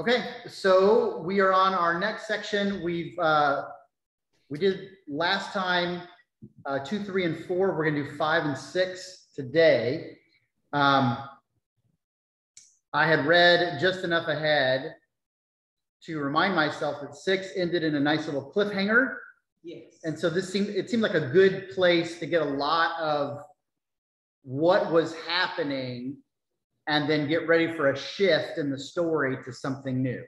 Okay, so we are on our next section. We did last time 2, 3, and 4. We're going to do 5 and 6 today. I had read just enough ahead to remind myself that 6 ended in a nice little cliffhanger. Yes. And so it seemed like a good place to get a lot of what was happening and then get ready for a shift in the story to something new.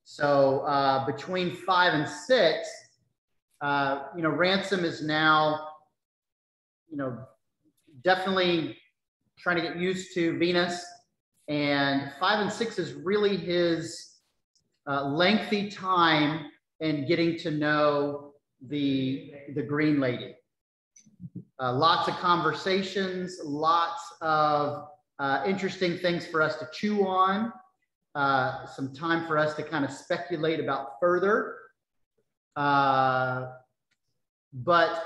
So between 5 and 6, Ransom is now, definitely trying to get used to Venus. And 5 and 6 is really his lengthy time in getting to know the Green Lady. Lots of conversations, lots of interesting things for us to chew on, some time for us to kind of speculate about further. But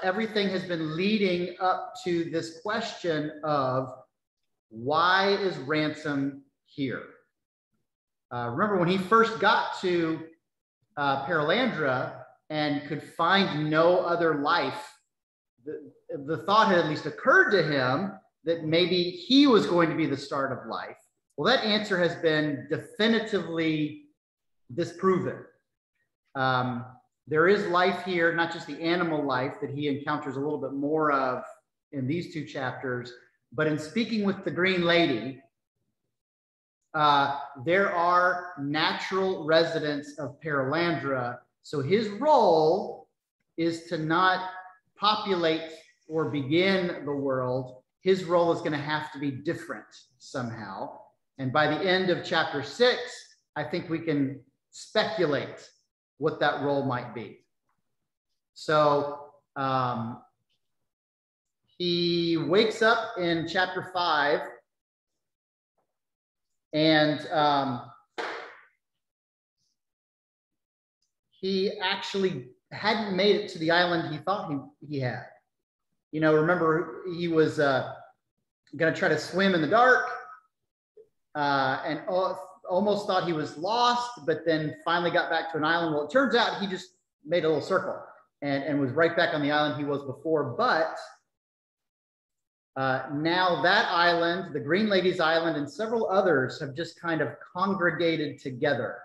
everything has been leading up to this question of, why is Ransom here? Remember when he first got to Perelandra and could find no other life, the thought had at least occurred to him that maybe he was going to be the start of life. Well, that answer has been definitively disproven. There is life here, not just the animal life that he encounters a little bit more of in these 2 chapters, but in speaking with the Green Lady, there are natural residents of Perelandra. So his role is to not populate or begin the world. His role is going to have to be different somehow. And by the end of chapter 6, I think we can speculate what that role might be. So he wakes up in chapter 5 and he actually hadn't made it to the island he thought he had. Remember, he was going to try to swim in the dark and almost thought he was lost, but then finally got back to an island. Well, it turns out he just made a little circle and was right back on the island he was before. But now that island, the Green Lady's Island, and several others have just kind of congregated together.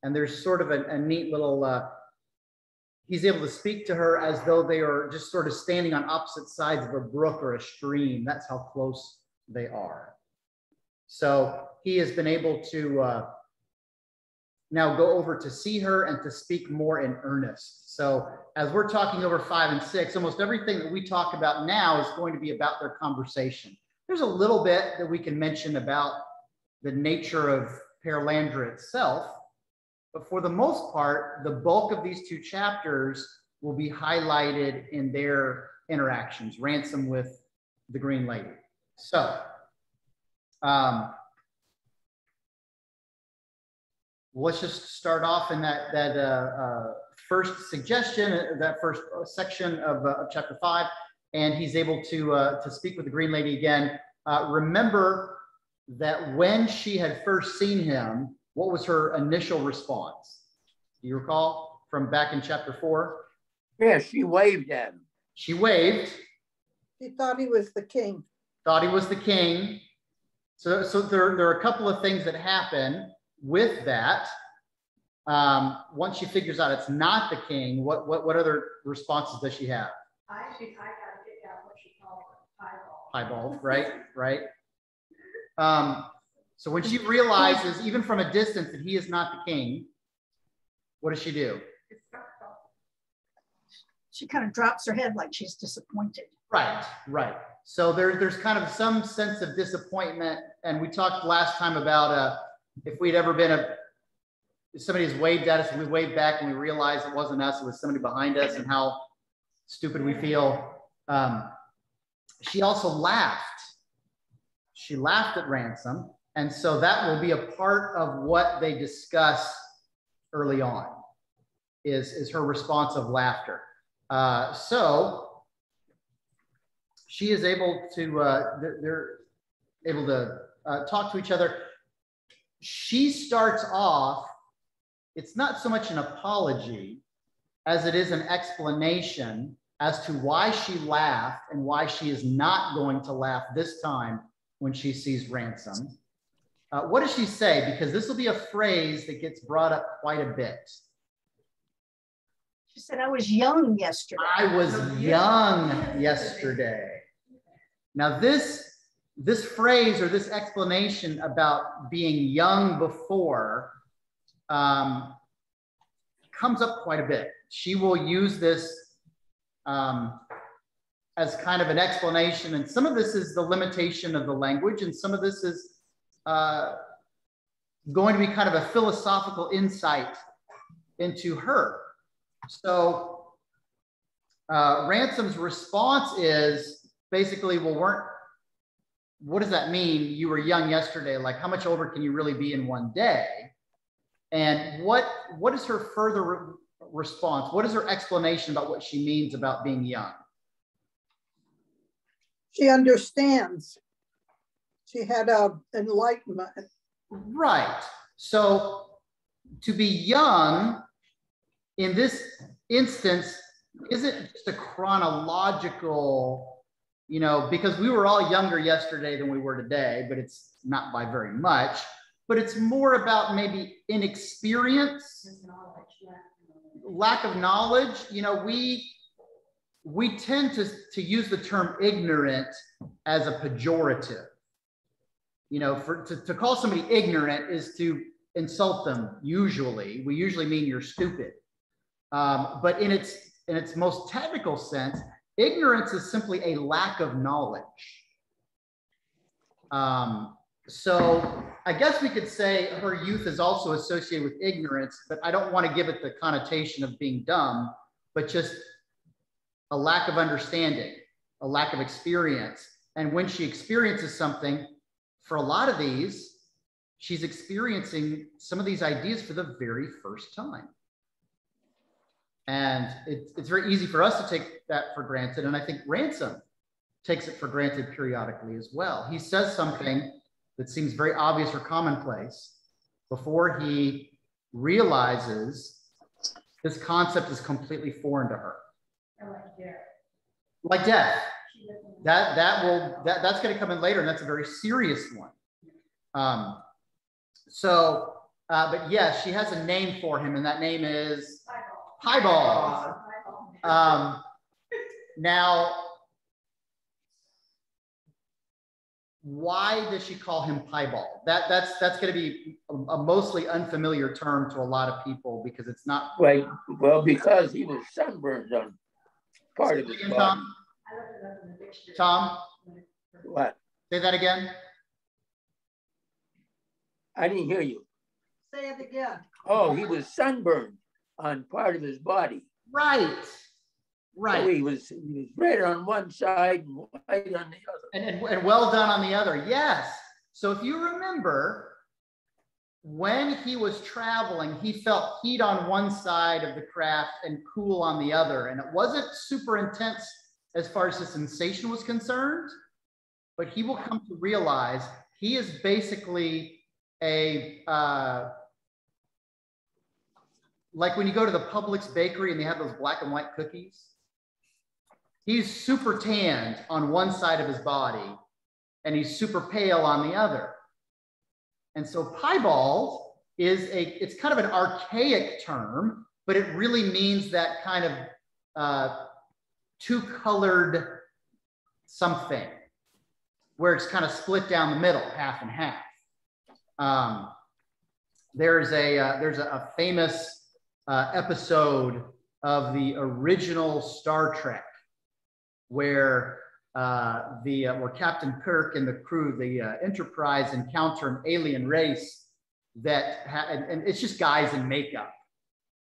And there's sort of a neat little, he's able to speak to her as though they are just sort of standing on opposite sides of a brook or a stream. That's how close they are. So he has been able to now go over to see her and to speak more in earnest. So as we're talking over 5 and 6, almost everything that we talk about now is going to be about their conversation. There's a little bit that we can mention about the nature of Perelandra itself, but for the most part, the bulk of these 2 chapters will be highlighted in their interactions, Ransom with the Green Lady. So let's just start off in that first suggestion, that first section of chapter 5, and he's able to speak with the Green Lady again. Remember that when she had first seen him, what was her initial response? Do you recall from back in chapter 4? Yeah, she waved at him. She waved. He thought he was the king. Thought he was the king. So there are a couple of things that happen with that. Once she figures out it's not the king, what other responses does she have? I got to figure out what she called piebald. Piebald, right. So when she realizes, even from a distance, that he is not the king, what does she do? She kind of drops her head like she's disappointed. Right. So there's kind of some sense of disappointment. And we talked last time about if we'd ever been if somebody has waved at us and we waved back and we realized it wasn't us, it was somebody behind us, and how stupid we feel. She also laughed. She laughed at Ransom. And so that will be a part of what they discuss early on, is her response of laughter. So she is able to, they're able to talk to each other. She starts off it's not so much an apology as it is an explanation as to why she laughed and why she is not going to laugh this time when she sees Ransom. What does she say? Because this will be a phrase that gets brought up quite a bit. She said, I was young yesterday. I was young yesterday. Now this phrase or this explanation about being young before comes up quite a bit. She will use this as kind of an explanation, and some of this is the limitation of the language, and some of this is going to be kind of a philosophical insight into her. So Ransom's response is basically, well, what does that mean? You were young yesterday. Like, how much older can you really be in one day? And what is her further response? What is her explanation about what she means about being young? She understands. She had an enlightenment. Right. So to be young in this instance isn't just a chronological, you know, because we were all younger yesterday than we were today, but it's not by very much, but it's more about maybe inexperience, lack of knowledge. You know, we tend to use the term ignorant as a pejorative. You know, to call somebody ignorant is to insult them. Usually, we usually mean you're stupid. But in its most technical sense, ignorance is simply a lack of knowledge. So I guess we could say her youth is also associated with ignorance, but I don't want to give it the connotation of being dumb, but just a lack of understanding, a lack of experience. And when she experiences something, for a lot of these, she's experiencing some of these ideas for the very first time. And it's very easy for us to take that for granted. And I think Ransom takes it for granted periodically as well. He says something that seems very obvious or commonplace before he realizes this concept is completely foreign to her. Like death. That's going to come in later, and that's a very serious one. But yes, she has a name for him, and that name is Piebald. Now, why does she call him Piebald? That's going to be a mostly unfamiliar term to a lot of people because it's not. Right. Well, because he was sunburned on part of his body. Tom? What? Say that again. I didn't hear you. Say it again. Oh, he was sunburned on part of his body. Right. Right. So he was red on one side and white on the other. And well done on the other. Yes. So if you remember, when he was traveling, he felt heat on one side of the craft and cool on the other. And it wasn't super intense as far as the sensation was concerned, but he will come to realize he is basically like when you go to the Publix bakery and they have those black and white cookies. He's super tanned on one side of his body and he's super pale on the other. And so piebald it's kind of an archaic term, but it really means that kind of two-colored something where it's kind of split down the middle, half and half. There's a famous episode of the original Star Trek where where Captain Kirk and the crew, the Enterprise, encounter an alien race that and it's just guys in makeup.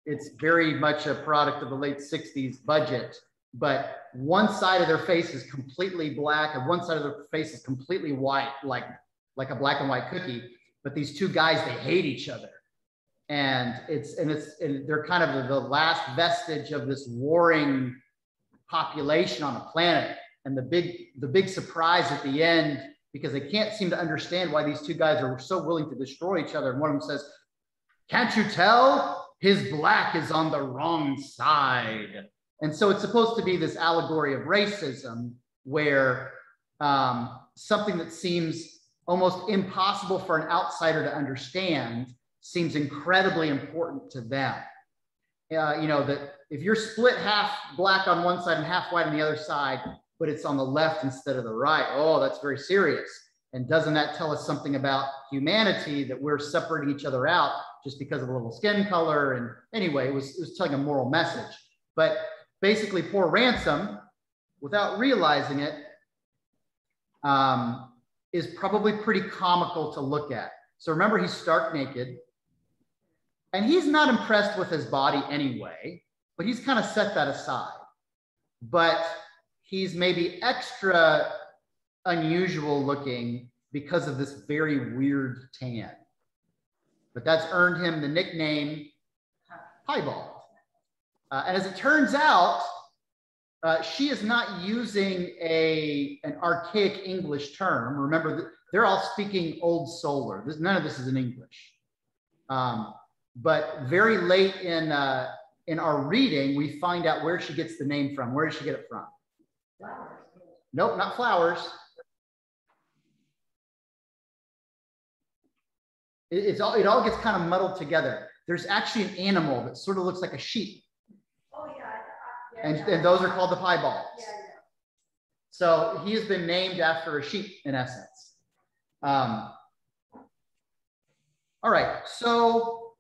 It's very much a product of the late 60s budget, but one side of their face is completely black and one side of their face is completely white, like a black and white cookie. But these two guys, they hate each other. And they're kind of the last vestige of this warring population on the planet. And the big surprise at the end, because they can't seem to understand why these two guys are so willing to destroy each other. And one of them says, Can't you tell? His black is on the wrong side. And so it's supposed to be this allegory of racism where something that seems almost impossible for an outsider to understand seems incredibly important to them. You know, that if you're split half black on one side and half white on the other side, but it's on the left instead of the right, oh, that's very serious. And doesn't that tell us something about humanity, that we're separating each other out just because of a little skin color? And anyway, it was telling a moral message. But basically, poor Ransom, without realizing it, is probably pretty comical to look at. So remember, he's stark naked. And he's not impressed with his body anyway, but he's kind of set that aside. But he's maybe extra unusual looking because of this very weird tan. But that's earned him the nickname Piebald. And as it turns out, she is not using an archaic English term. Remember, they're all speaking Old Solar. None of this is in English. But very late in our reading, we find out where she gets the name from. Where does she get it from? Flowers. Nope, not flowers. It all gets kind of muddled together. There's actually an animal that sort of looks like a sheep. Oh, yeah. And those are called the piebalds. Yeah. So he has been named after a sheep in essence. All right, so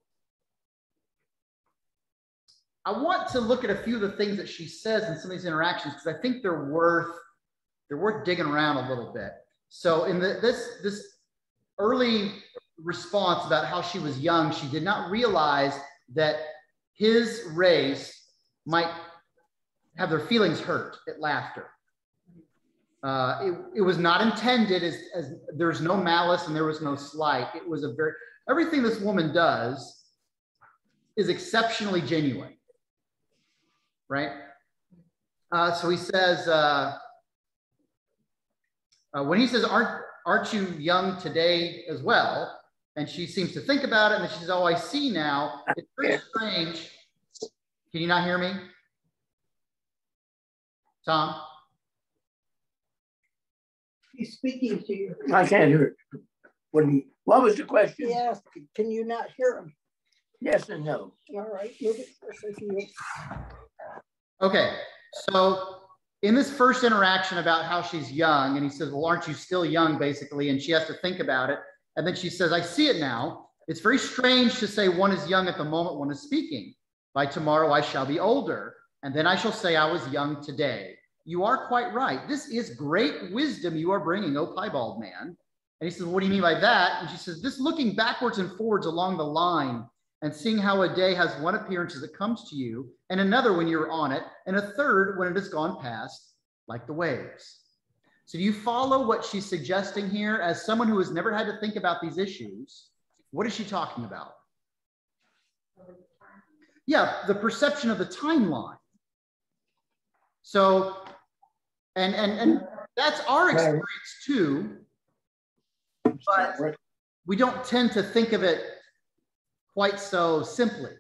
I want to look at a few of the things that she says in some of these interactions because I think they're worth digging around a little bit. So in this early response about how she was young, she did not realize that his race might have their feelings hurt at laughter. It was not intended as there's no malice and there was no slight. It was everything this woman does is exceptionally genuine, right? So he says, when he says, aren't you young today as well? And she seems to think about it and then she says, oh, I see now. It's very strange. Can you not hear me? Tom? He's speaking to you. I can't hear it. What was the question? Yes, can you not hear him? Yes and no. All right, move it closer to you. Okay, so in this first interaction about how she's young, and he says, well, aren't you still young, basically? And she has to think about it. And then she says, I see it now. It's very strange to say one is young at the moment one is speaking. By tomorrow I shall be older, and then I shall say I was young today. You are quite right. This is great wisdom you are bringing, O piebald man. And he says, what do you mean by that? And she says, this looking backwards and forwards along the line and seeing how a day has one appearance as it comes to you, and another when you're on it, and a third when it has gone past, like the waves. So do you follow what she's suggesting here? As someone who has never had to think about these issues, what is she talking about? Yeah, the perception of the timeline. So, and that's our experience too, but we don't tend to think of it quite so simply.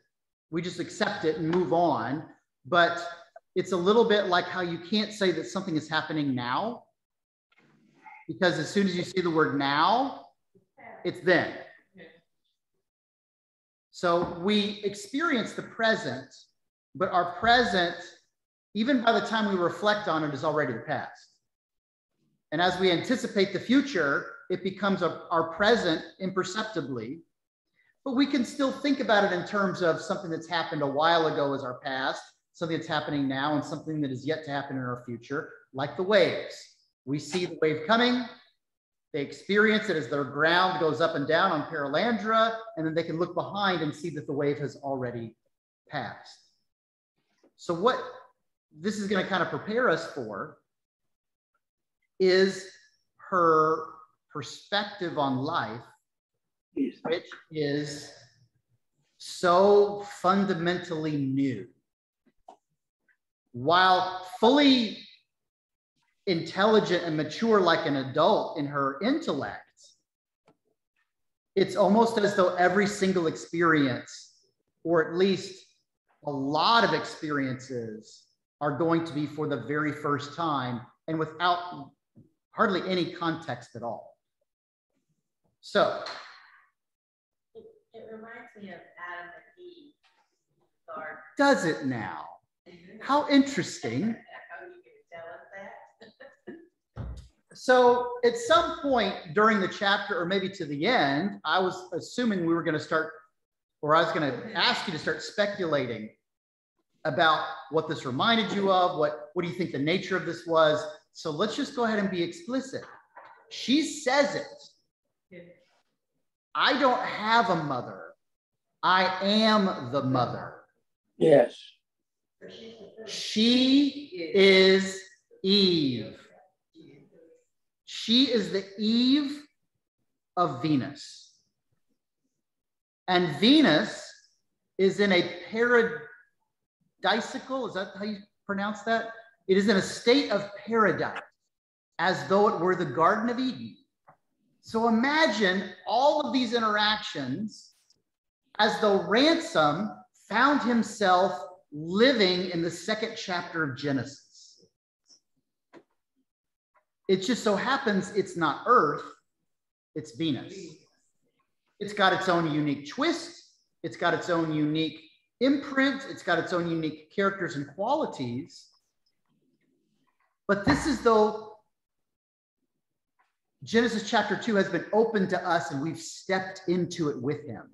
We just accept it and move on. But it's a little bit like how you can't say that something is happening now, because as soon as you see the word now, it's then. So we experience the present, but our present, even by the time we reflect on it, is already the past. And as we anticipate the future, it becomes our present imperceptibly. But we can still think about it in terms of something that's happened a while ago as our past, something that's happening now, and something that is yet to happen in our future, like the waves. We see the wave coming, they experience it as their ground goes up and down on Perelandra, and then they can look behind and see that the wave has already passed. So what this is going to kind of prepare us for is her perspective on life, which is so fundamentally new. While fully intelligent and mature like an adult in her intellect, It's almost as though every single experience, or at least a lot of experiences, are going to be for the very first time and without hardly any context at all. So it reminds me of Adam and Eve. Garden. Does it now? How interesting. How you can tell us that? So at some point during the chapter, or maybe to the end, I was assuming we were going to start, or I was going to ask you to start speculating about what this reminded you of. What do you think the nature of this was? So let's just go ahead and be explicit. She says it. I don't have a mother. I am the mother. Yes. She is Eve. She is the Eve of Venus. And Venus is in a paradisical, is that how you pronounce that? It is in a state of paradise, as though it were the Garden of Eden. So imagine all of these interactions as though Ransom found himself living in the second chapter of Genesis. It just so happens it's not Earth, it's Venus. It's got its own unique twist. It's got its own unique imprint. It's got its own unique characters and qualities. But this is though Genesis chapter 2 has been opened to us and we've stepped into it with him.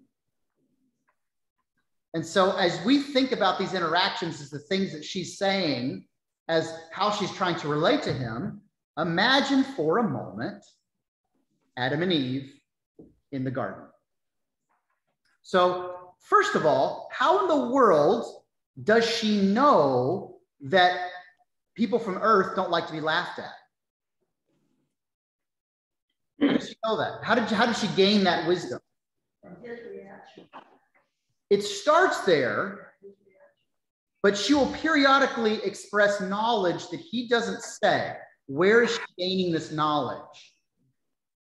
And so as we think about these interactions as the things that she's saying, as how she's trying to relate to him, imagine for a moment Adam and Eve in the garden. So first of all, how in the world does she know that people from Earth don't like to be laughed at? How did she know that? How did she gain that wisdom? His reaction. It starts there, but she will periodically express knowledge that he doesn't say. Where is she gaining this knowledge?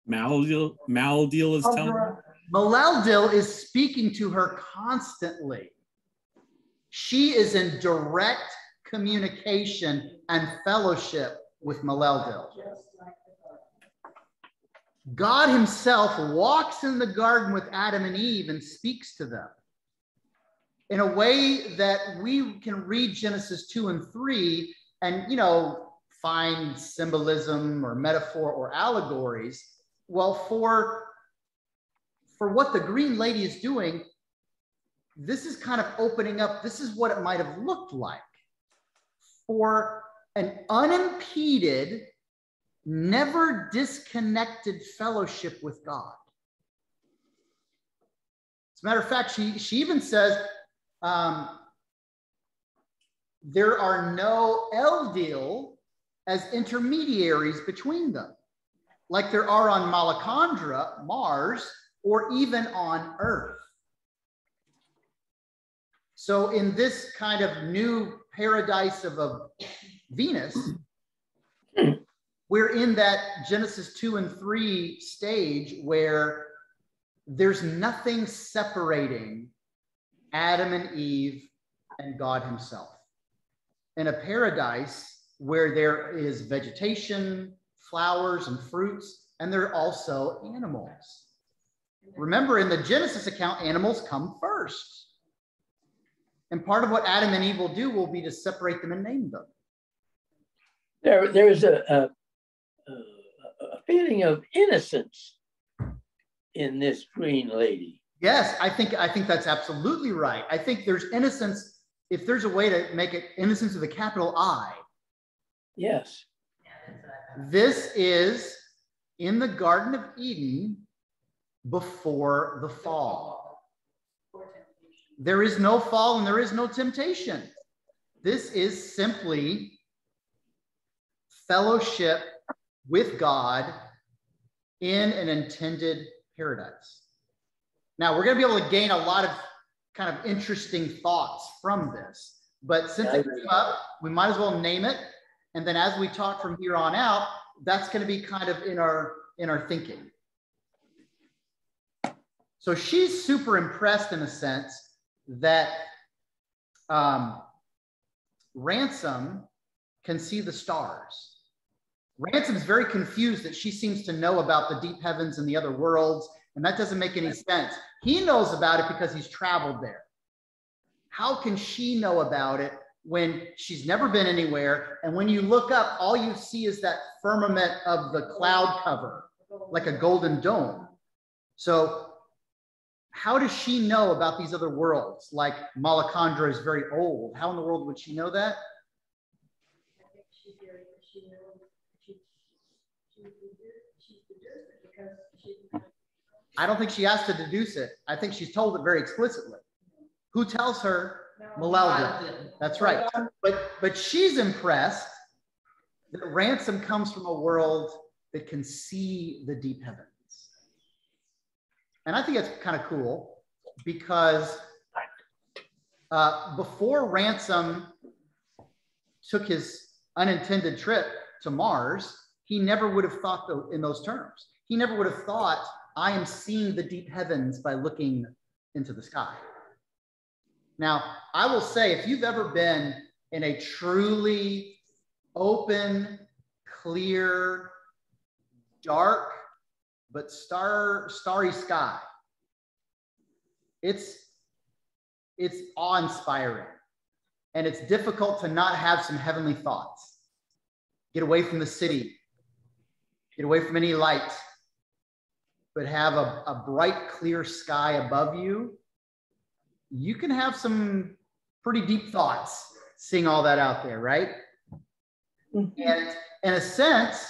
Maladil is telling her. Maladil is speaking to her constantly. She is in direct communication and fellowship with Maladil. God himself walks in the garden with Adam and Eve and speaks to them in a way that we can read Genesis 2 and 3 and, find symbolism or metaphor or allegories. Well, for what the Green Lady is doing, this is kind of opening up. This is what it might have looked like for an unimpeded, never disconnected fellowship with God. As a matter of fact, she even says there are no Eldil as intermediaries between them, like there are on Malacandra, Mars, or even on Earth. So in this kind of new paradise of a Venus, we're in that Genesis 2 and 3 stage where there's nothing separating Adam and Eve and God himself. In a paradise where there is vegetation, flowers, and fruits, and there are also animals. Remember, in the Genesis account, animals come first. And part of what Adam and Eve will do will be to separate them and name them. There's a feeling of innocence in this Green Lady. Yes, I think that's absolutely right. I think there's innocence, if there's a way to make it innocence with a capital I. Yes. This is in the Garden of Eden before the fall. There is no fall and there is no temptation. This is simply fellowship with God in an intended paradise. Now, we're going to be able to gain a lot of kind of interesting thoughts from this. But since it came up, we might as well name it. And then as we talk from here on out, that's going to be kind of in our thinking. So she's super impressed in a sense that Ransom can see the stars. Ransom's very confused that she seems to know about the deep heavens and the other worlds, and that doesn't make any sense. He knows about it because he's traveled there. How can she know about it when she's never been anywhere? And when you look up, all you see is that firmament of the cloud cover, like a golden dome. So how does she know about these other worlds? Like Malacandra is very old. How in the world would she know that? I think she's deduced it because she. I don't think she has to deduce it. I think she's told it very explicitly. Who tells her? Perelandra. That's right. But she's impressed that Ransom comes from a world that can see the deep heavens. And I think that's kind of cool because before Ransom took his unintended trip to Mars, he never would have thought in those terms. He never would have thought, I am seeing the deep heavens by looking into the sky. Now, I will say, if you've ever been in a truly open, clear, dark, but starry sky, it's awe-inspiring. And it's difficult to not have some heavenly thoughts. Get away from the city. Get away from any light. But have a bright, clear sky above you. You can have some pretty deep thoughts seeing all that out there, right? Mm-hmm. And in a sense,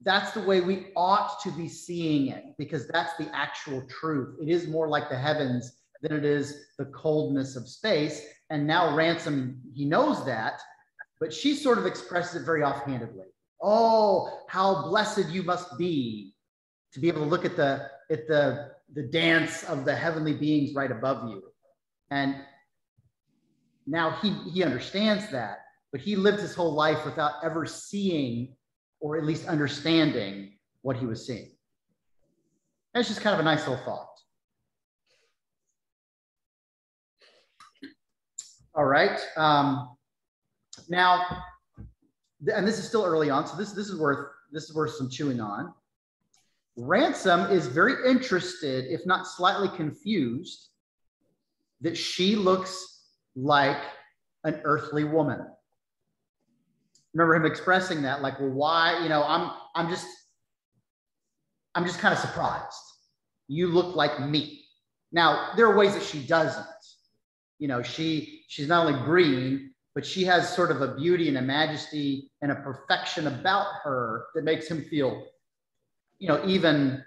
that's the way we ought to be seeing it, because that's the actual truth. It is more like the heavens than it is the coldness of space. And now Ransom, he knows that, but she sort of expresses it very offhandedly. Oh, how blessed you must be to be able to look at the dance of the heavenly beings right above you. And now he understands that, but he lived his whole life without ever seeing or at least understanding what he was seeing. That's just kind of a nice little thought. All right. Now, and this is still early on, so this is worth some chewing on. Ransom is very interested, if not slightly confused, that she looks like an earthly woman. Remember him expressing that, like, well, why? You know, I'm just kind of surprised. You look like me. Now, there are ways that she doesn't. You know, she's not only green, but she has sort of a beauty and a majesty and a perfection about her that makes him feel, you know, even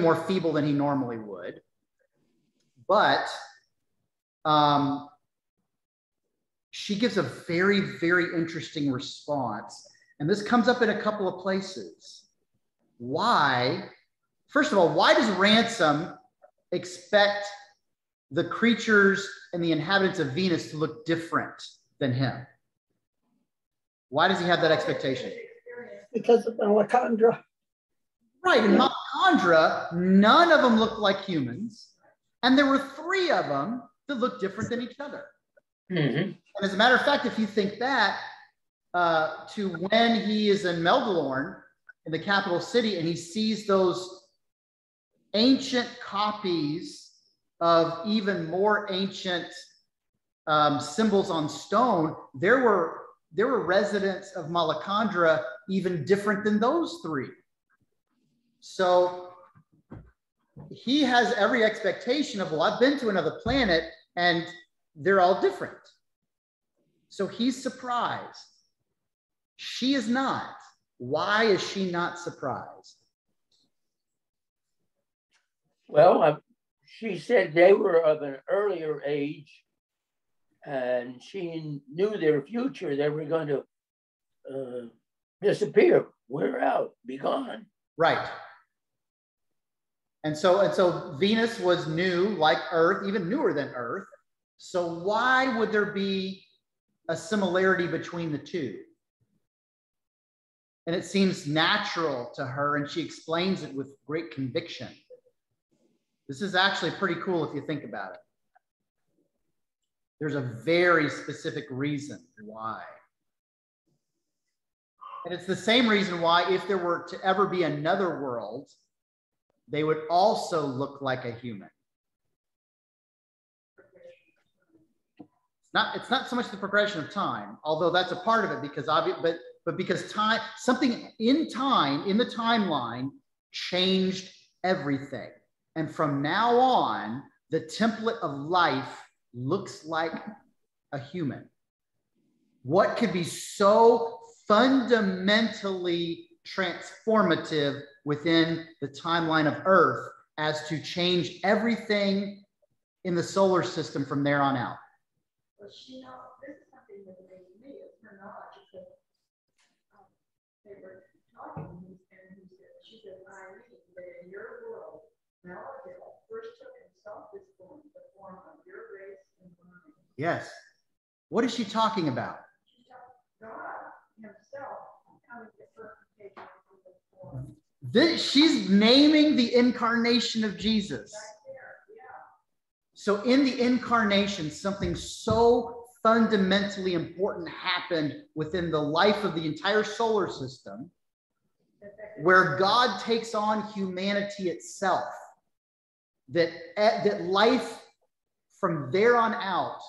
more feeble than he normally would. But she gives a very, very interesting response. And this comes up in a couple of places. Why? First of all, why does Ransom expect the creatures and the inhabitants of Venus to look different than him? Why does he have that expectation? Because of Malacandra. Right, in Malacandra, none of them looked like humans. And there were 3 of them that looked different than each other. Mm-hmm. And as a matter of fact, if you think back to when he is in Meldalorn, in the capital city, and he sees those ancient copies of even more ancient symbols on stone, there were residents of Malacandra even different than those 3. So he has every expectation of, well, I've been to another planet and they're all different. So he's surprised. She is not. Why is she not surprised? Well, she said they were of an earlier age and she knew their future. They were going to disappear, wear out, be gone. Right. And so Venus was new, like Earth, even newer than Earth. So why would there be a similarity between the 2? And it seems natural to her, and she explains it with great conviction. This is actually pretty cool if you think about it. There's a very specific reason why. And it's the same reason why if there were to ever be another world, they would also look like a human. It's not so much the progression of time, although that's a part of it, because but because time, something in time, in the timeline, changed everything. And from now on, the template of life looks like a human. What could be so fundamentally transformative within the timeline of Earth as to change everything in the solar system from there on out? Well, she knows, this is something that amazed me, is her knowledge, because they were talking, and she said, I read that in your world, Malakil first took himself this form, the form of your race and mine. Yes. What is she talking about? She's talking God himself coming to earth and taking on the form. She's naming the incarnation of Jesus. Right there, yeah. So in the incarnation, something so fundamentally important happened within the life of the entire solar system, where God takes on humanity itself, that life from there on out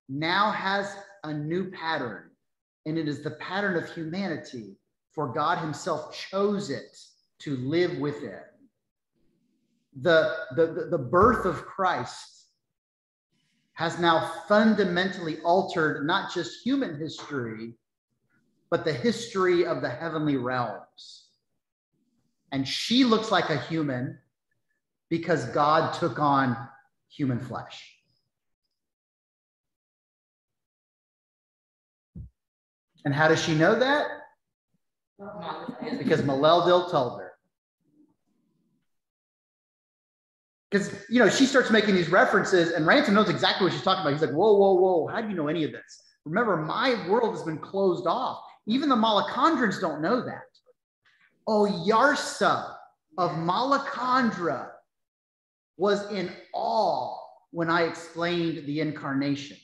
now has a new pattern, and it is the pattern of humanity, for God himself chose it to live within. The birth of Christ has now fundamentally altered not just human history, but the history of the heavenly realms. And she looks like a human because God took on human flesh. And how does she know that? Because Perelandra told her. Because, you know, she starts making these references, and Ransom knows exactly what she's talking about. He's like, whoa, whoa, whoa, how do you know any of this? Remember, my world has been closed off. Even the Malacandrins don't know that. Oh, Yarsa of Malacandra was in awe when I explained the incarnation.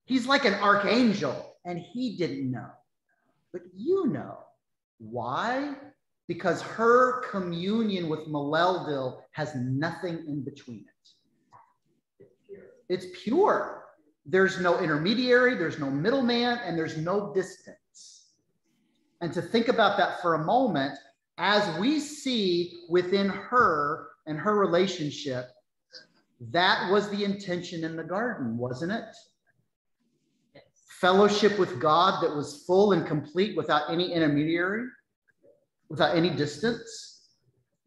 He's like an archangel, and he didn't know. But you know. Why? Because her communion with Perelandra has nothing in between it. It's pure. There's no intermediary, there's no middleman, and there's no distance. And to think about that for a moment, as we see within her and her relationship, that was the intention in the garden, wasn't it? Fellowship with God that was full and complete without any intermediary, without any distance.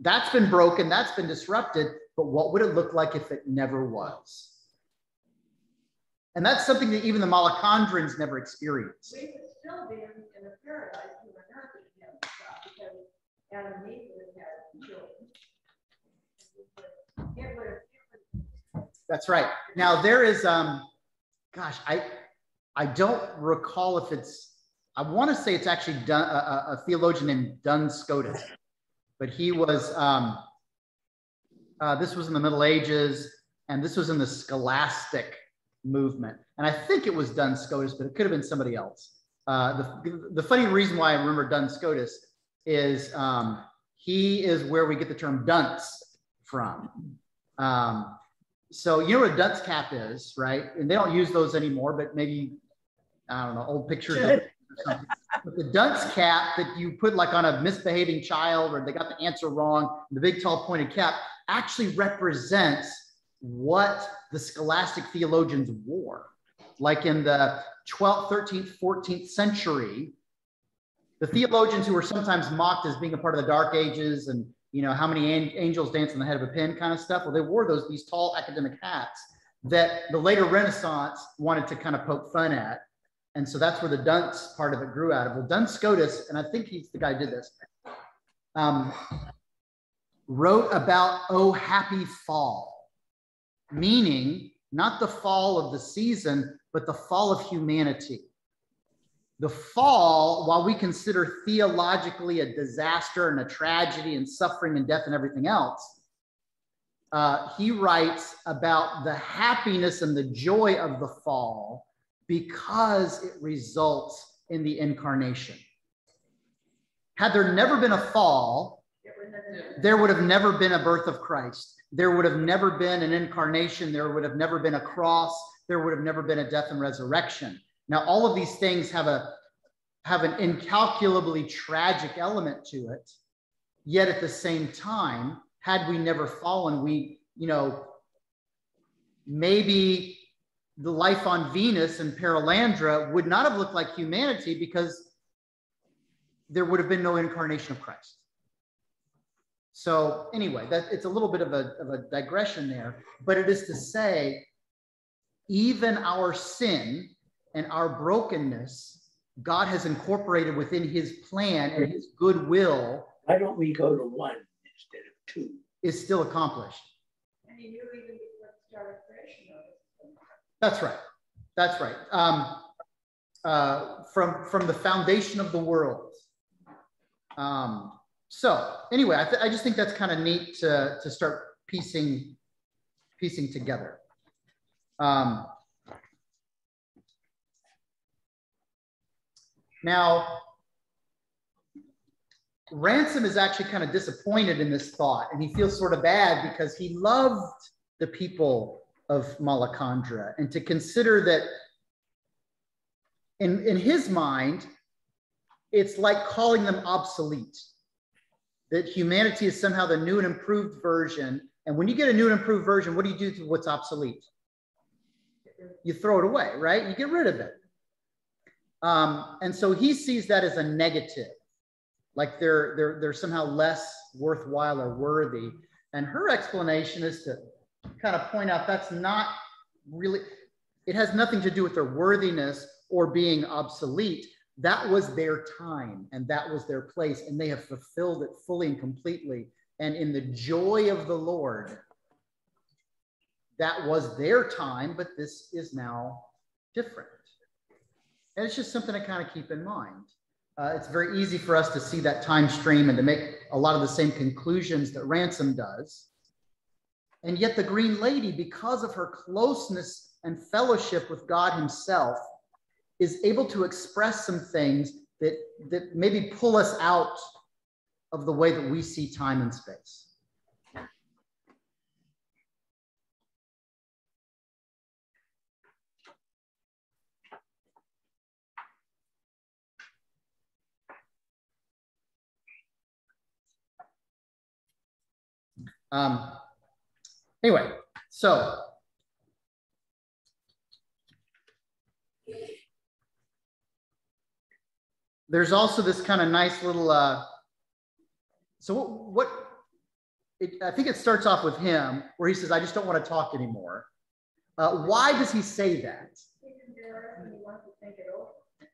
That's been broken, that's been disrupted, but what would it look like if it never was? And that's something that even the Malacandrins never experienced. We would still be in a paradise with an earth again, because Adam and Eve would have children. That's right. Now there is, gosh, I don't recall if it's, I want to say it's actually a theologian named Duns Scotus, but he was, this was in the Middle Ages, and this was in the scholastic movement. And I think it was Duns Scotus, but it could have been somebody else. The funny reason why I remember Duns Scotus is he is where we get the term dunce from. So you know what a dunce cap is, right? And they don't use those anymore, but maybe, I don't know, old pictures of or something. But the dunce cap that you put like on a misbehaving child, or they got the answer wrong, the big tall pointed cap actually represents what the scholastic theologians wore. Like in the 12th, 13th, 14th century, the theologians who were sometimes mocked as being a part of the Dark Ages and, you know, how many angels dance on the head of a pin kind of stuff. Well, they wore these tall academic hats that the later Renaissance wanted to kind of poke fun at. And so that's where the dunce part of it grew out of. Well, Duns Scotus, and I think he's the guy who did this, wrote about, oh, happy fall, meaning not the fall of the season, but the fall of humanity. The fall, while we consider theologically a disaster and a tragedy and suffering and death and everything else, he writes about the happiness and the joy of the fall because it results in the incarnation. Had there never been a fall, there would have never been a birth of Christ. There would have never been an incarnation. There would have never been a cross. There would have never been a death and resurrection. Now, all of these things have an incalculably tragic element to it. Yet at the same time, had we never fallen, maybe the life on Venus and Perelandra would not have looked like humanity because there would have been no incarnation of Christ. So anyway, it's a little bit of a digression there, but it is to say, even our sin and our brokenness, God has incorporated within his plan and his goodwill. Why don't we go to 1 instead of 2? Is still accomplished. And he knew even before the start of creation. That's right. That's right. From the foundation of the world. So anyway, I just think that's kind of neat to start piecing together. Now, Ransom is actually kind of disappointed in this thought, and he feels sort of bad because he loved the people of Malacandra, and to consider that in his mind, it's like calling them obsolete, that humanity is somehow the new and improved version. And when you get a new and improved version, what do you do to what's obsolete? You throw it away, right? You get rid of it. And so he sees that as a negative, like they're somehow less worthwhile or worthy. And her explanation is to kind of point out that's not really, it has nothing to do with their worthiness or being obsolete. That was their time and that was their place, and they have fulfilled it fully and completely. And in the joy of the Lord, that was their time, but this is now different. And it's just something to kind of keep in mind. It's very easy for us to see that time stream and to make a lot of the same conclusions that Ransom does. And yet the Green Lady, because of her closeness and fellowship with God himself, is able to express some things that maybe pull us out of the way that we see time and space. Anyway, so there's also this kind of nice little, I think it starts off with him where he says, I just don't want to talk anymore. Why does he say that?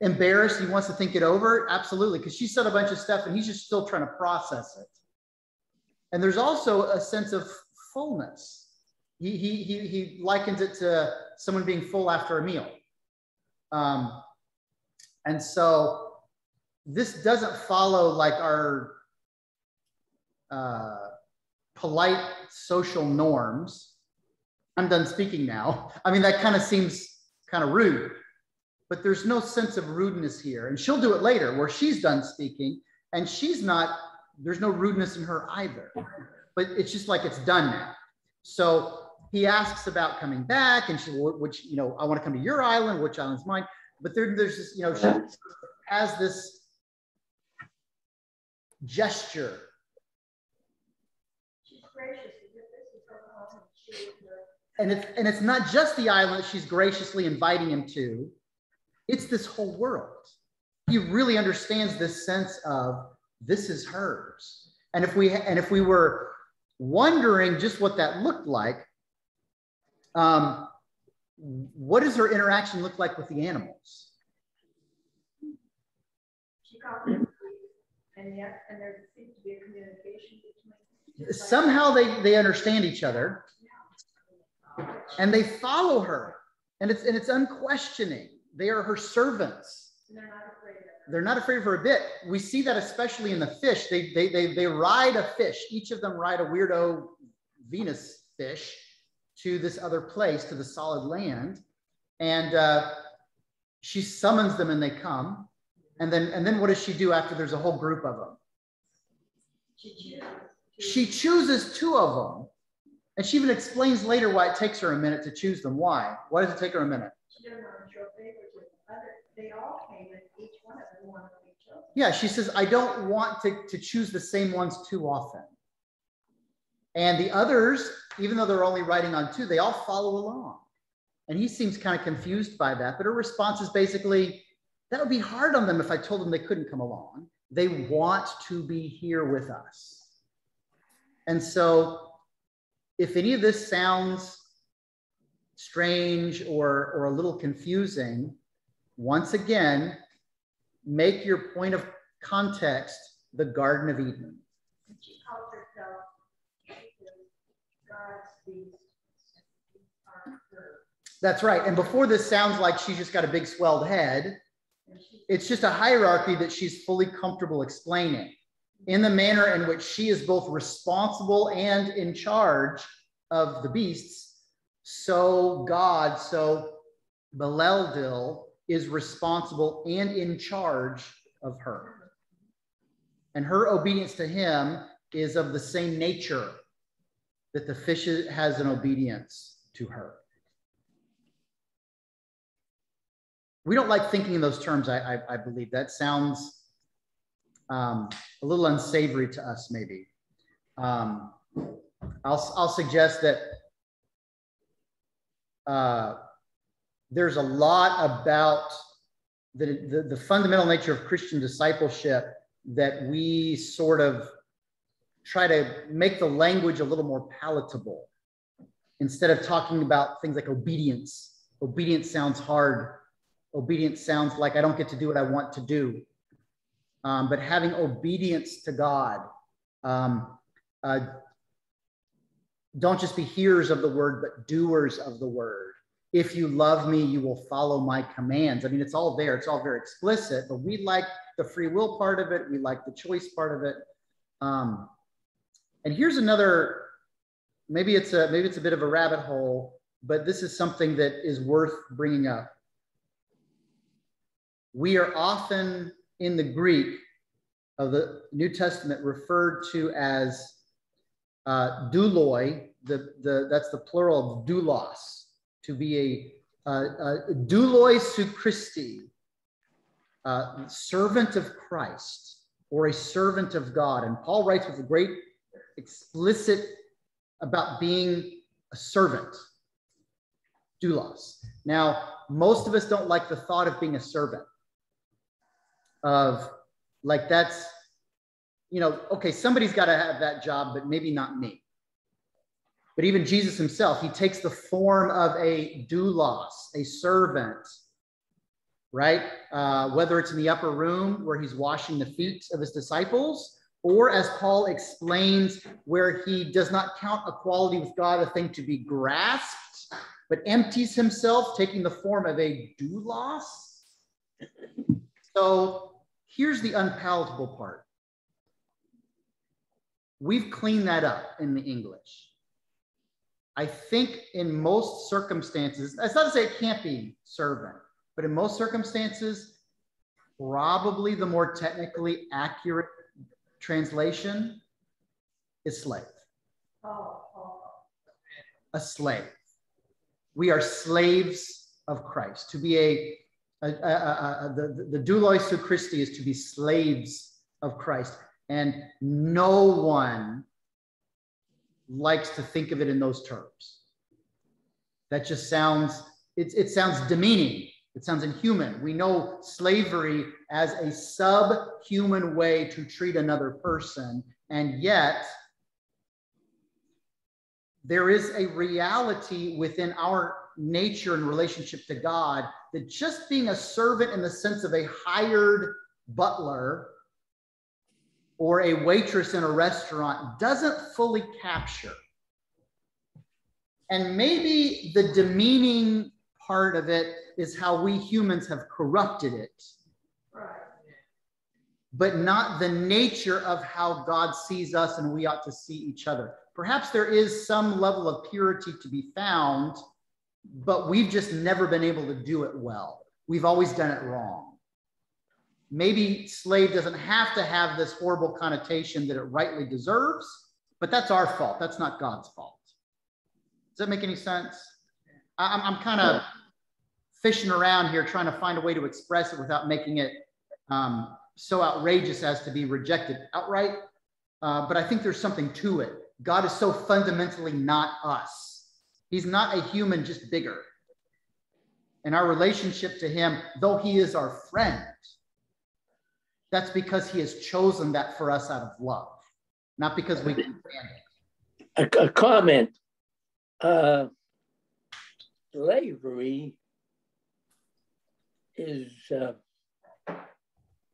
Embarrassed, he wants to think it over? Absolutely, because she said a bunch of stuff and he's just still trying to process it. And there's also a sense of fullness. He likens it to someone being full after a meal. And so this doesn't follow like our polite social norms. I'm done speaking now. I mean, that kind of seems kind of rude, but there's no sense of rudeness here. And she'll do it later where she's done speaking and she's not, there's no rudeness in her either, but it's just like it's done now. So he asks about coming back and she, which, I want to come to your island, which island's mine? But there's this, she has this gesture. She's gracious. This is her home. And it's not just the island that she's graciously inviting him to. It's this whole world. He really understands this sense of this is hers. And if we were wondering just what that looked like, what does her interaction look like with the animals? She calls them and there seems to be a communication between. Somehow they understand each other, and they follow her, and it's unquestioning. They are her servants. They're not afraid of her. They're not afraid of her a bit. We see that especially in the fish. They ride a fish. Each of them ride a weirdo Venus fish to this other place, to the solid land. And she summons them and they come. And then what does she do after there's a whole group of them? She chooses two of them. And she even explains later why it takes her a minute to choose them. Why? Why does it take her a minute? She doesn't want to show favoritism. They all came and each one of them wanted to be chosen. Yeah, she says, I don't want to choose the same ones too often. And the others, even though they're only writing on two, they all follow along. And he seems kind of confused by that. But her response is basically, that would be hard on them if I told them they couldn't come along. They want to be here with us. And so if any of this sounds strange or a little confusing, once again, make your point of context the Garden of Eden. She calls herself God's beast. That's right. And before this sounds like she's just got a big swelled head, it's just a hierarchy that she's fully comfortable explaining in the manner in which she is both responsible and in charge of the beasts. So God, so Perelandra is responsible and in charge of her. And her obedience to him is of the same nature that the fish has an obedience to her. We don't like thinking in those terms, I believe. That sounds a little unsavory to us, maybe. I'll suggest that there's a lot about the fundamental nature of Christian discipleship that we sort of try to make the language a little more palatable. Instead of talking about things like obedience. Obedience sounds hard. Obedience sounds like I don't get to do what I want to do. But having obedience to God, don't just be hearers of the word, but doers of the word. If you love me, you will follow my commands. I mean, it's all there. It's all very explicit, but we like the free will part of it. We like the choice part of it. And here's another, maybe it's a bit of a rabbit hole, but this is something that is worth bringing up. We are often in the Greek of the New Testament referred to as douloi. That's the plural of doulos, to be a douloi sou Christi, servant of Christ or a servant of God. And Paul writes with a great explicit about being a servant, doulos. Now, most of us don't like the thought of being a servant. Of like, that's, okay, somebody's got to have that job, but maybe not me. But even Jesus himself, he takes the form of a doulos, a servant, right? Whether it's in the upper room where he's washing the feet of his disciples, or as Paul explains, where he does not count equality with God a thing to be grasped, but empties himself, taking the form of a doulos. So here's the unpalatable part. We've cleaned that up in the English. I think in most circumstances, that's not to say it can't be servant, but in most circumstances, probably the more technically accurate translation is slave. A slave. We are slaves of Christ. To be the douloi sou Christi is to be slaves of Christ. And no one likes to think of it in those terms. That just sounds, it sounds demeaning. It sounds inhuman. We know slavery as a subhuman way to treat another person. And yet, there is a reality within our nature and relationship to God that just being a servant in the sense of a hired butler or a waitress in a restaurant doesn't fully capture. And maybe the demeaning part of it is how we humans have corrupted it, but not the nature of how God sees us and we ought to see each other. perhaps there is some level of purity to be found, but we've just never been able to do it well. We've always done it wrong. Maybe slave doesn't have to have this horrible connotation that it rightly deserves, but that's our fault. That's not God's fault. Does that make any sense? I'm kind of fishing around here trying to find a way to express it without making it so outrageous as to be rejected outright. But I think there's something to it. God is so fundamentally not us. He's not a human, just bigger. And our relationship to him, though he is our friend, that's because he has chosen that for us out of love, not because we can stand it. A comment. Slavery is,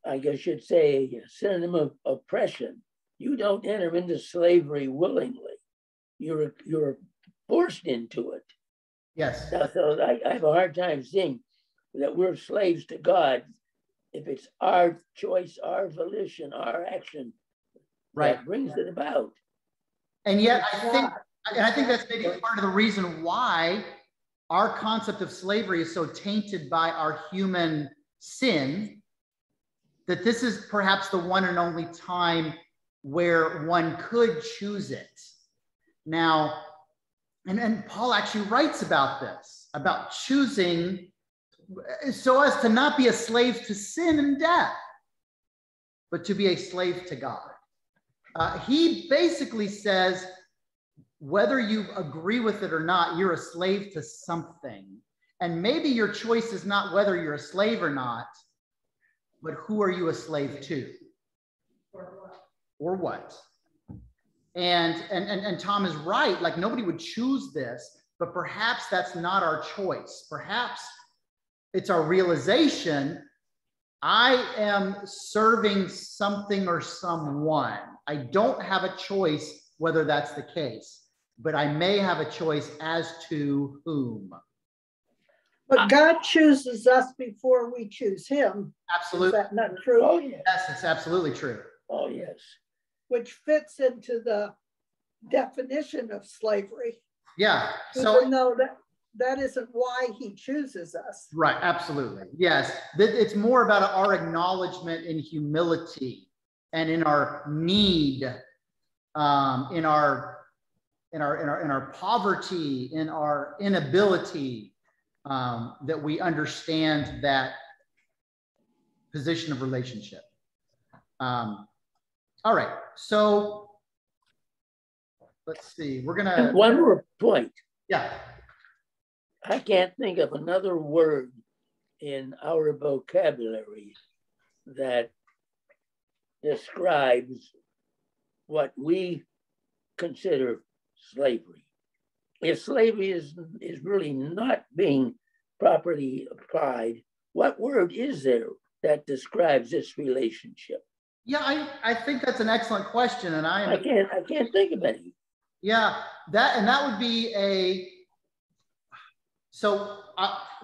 I guess you'd say, a synonym of oppression. You don't enter into slavery willingly. You're forced into it. Yes. So I have a hard time seeing that we're slaves to God if it's our choice, our volition, our action that brings it about. And yet I think that's maybe part of the reason why our concept of slavery is so tainted by our human sin, that this is perhaps the one and only time where one could choose it. Now, and Paul actually writes about this, about choosing so as to not be a slave to sin and death, but to be a slave to God. He basically says, whether you agree with it or not, you're a slave to something. And maybe your choice is not whether you're a slave or not, but who are you a slave to? Or what? And Tom is right, like nobody would choose this, but perhaps that's not our choice. Perhaps it's our realization, I am serving something or someone. I don't have a choice whether that's the case, but I may have a choice as to whom. But God chooses us before we choose him. Absolutely. Is that not true? Oh, yes. Yes, it's absolutely true. Oh, yes. Which fits into the definition of slavery. Yeah. So Even though that isn't why he chooses us. right, absolutely. Yes. It's more about our acknowledgement in humility and in our need, in our poverty, in our inability, that we understand that position of relationship. All right, so let's see. We're gonna. And one more point. Yeah. I can't think of another word in our vocabulary that describes what we consider slavery. If slavery is really not being properly applied, what word is there that describes this relationship? Yeah, I think that's an excellent question, and I can't think of any. Yeah, that would be a. So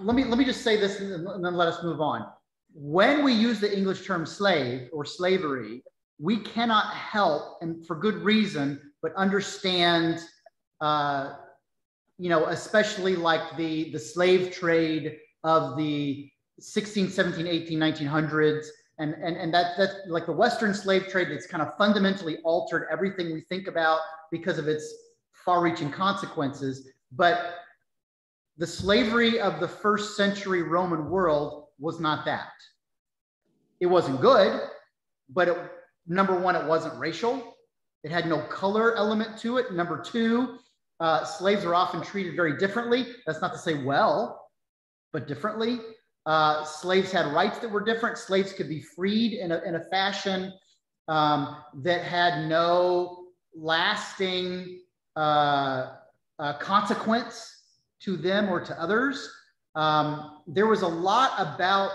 let me just say this and then let us move on. When we use the English term slave or slavery, we cannot help, and for good reason, but understand, especially like the slave trade of the 16, 17, 18, 1900s. And that's like the Western slave trade that's kind of fundamentally altered everything we think about because of its far-reaching consequences. But the slavery of the first century Roman world was not that. It wasn't good, but number one, it wasn't racial. It had no color element to it. Number two, slaves are often treated very differently. That's not to say well, but differently. Slaves had rights that were different. Slaves could be freed in a fashion that had no lasting consequence to them or to others. There was a lot about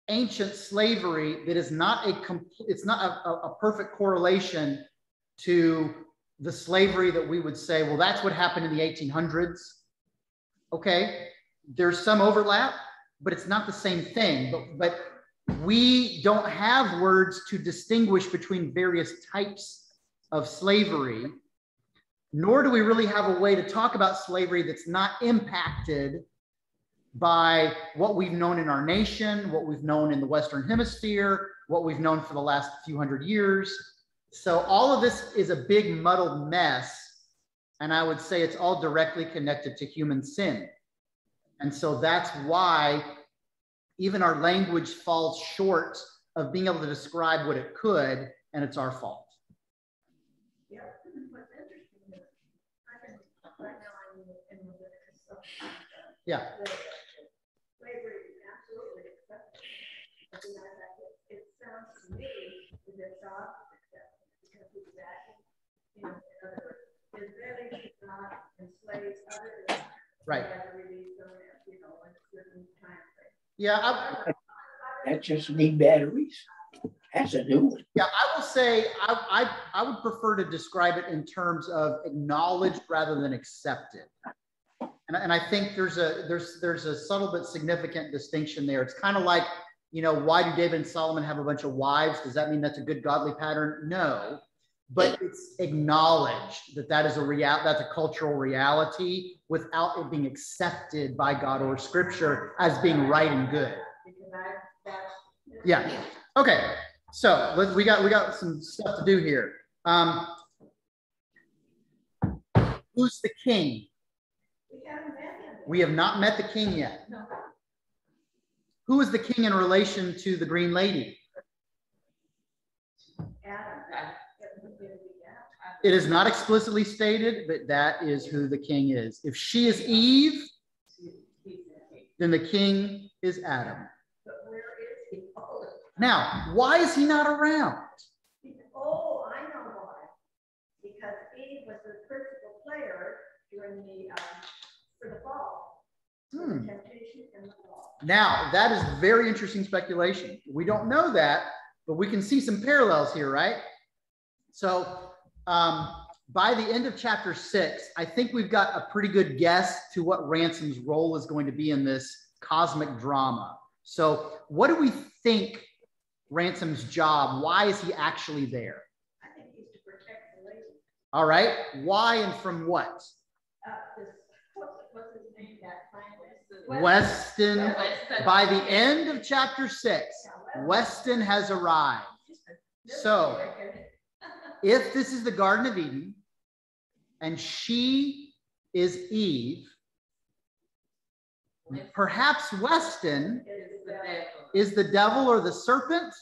ancient slavery that is not a perfect correlation to the slavery that we would say, well, that's what happened in the 1800s. Okay, there's some overlap, but it's not the same thing. But we don't have words to distinguish between various types of slavery. nor do we really have a way to talk about slavery that's not impacted by what we've known in our nation, what we've known in the Western Hemisphere, what we've known for the last few hundred years. So all of this is a big muddled mess. And I would say it's all directly connected to human sin. And so that's why even our language falls short of being able to describe what it could, and it's our fault. Yeah, what's interesting is, right now I'm in Leviticus, so Yeah. slavery is absolutely acceptable. But you know, it sounds to me as if God is accepting it because he's acting, you know, in other words, Israeli should not enslave other than Right. release them, you know, in certain time frame. Yeah, That just need batteries. That's a new one. yeah, I will say I would prefer to describe it in terms of acknowledged rather than accepted. And I think there's a subtle but significant distinction there. It's kind of like, you know, why do David and Solomon have a bunch of wives? Does that mean that's a good godly pattern? No, but it's acknowledged that that is that's a cultural reality without it being accepted by God or Scripture as being right and good. Yeah. Okay. So we got some stuff to do here. Who's the king? We have not met the king yet. No. Who is the king in relation to the green lady? Adam. It is not explicitly stated, but that is who the king is. If she is Eve, then the king is Adam. But where is he? Oh, Now, why is he not around? oh, I know why. Because Eve was the principal player during the for the fall. The temptation and the fall. Now, that is very interesting speculation. We don't know that, but we can see some parallels here, right? So by the end of chapter 6, I think we've got a pretty good guess to what Ransom's role is going to be in this cosmic drama. So what do we think Ransom's job? Why is he actually there? I think he's to protect the lady. All right. Why and from what? What's his name? That Weston. By the end of chapter 6, Weston has arrived. So if this is the Garden of Eden and she is Eve, perhaps Weston is the devil or the serpent.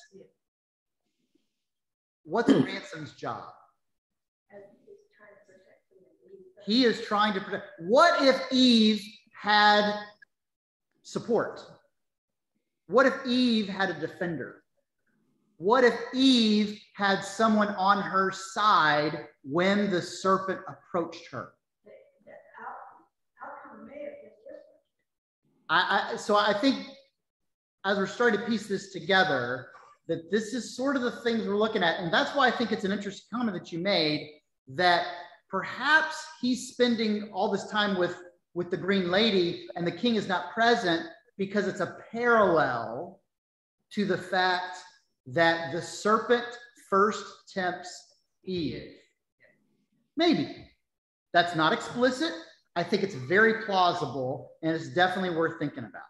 What's Ransom's job? He is trying to protect. What if Eve had support? What if Eve had a defender? What if Eve had someone on her side when the serpent approached her? So I think as we're starting to piece this together, that this is sort of the things we're looking at. And that's why I think it's an interesting comment that you made, that perhaps he's spending all this time with the green lady and the king is not present because it's a parallel to the fact that the serpent first tempts Eve. Maybe. That's not explicit. I think it's very plausible and it's definitely worth thinking about.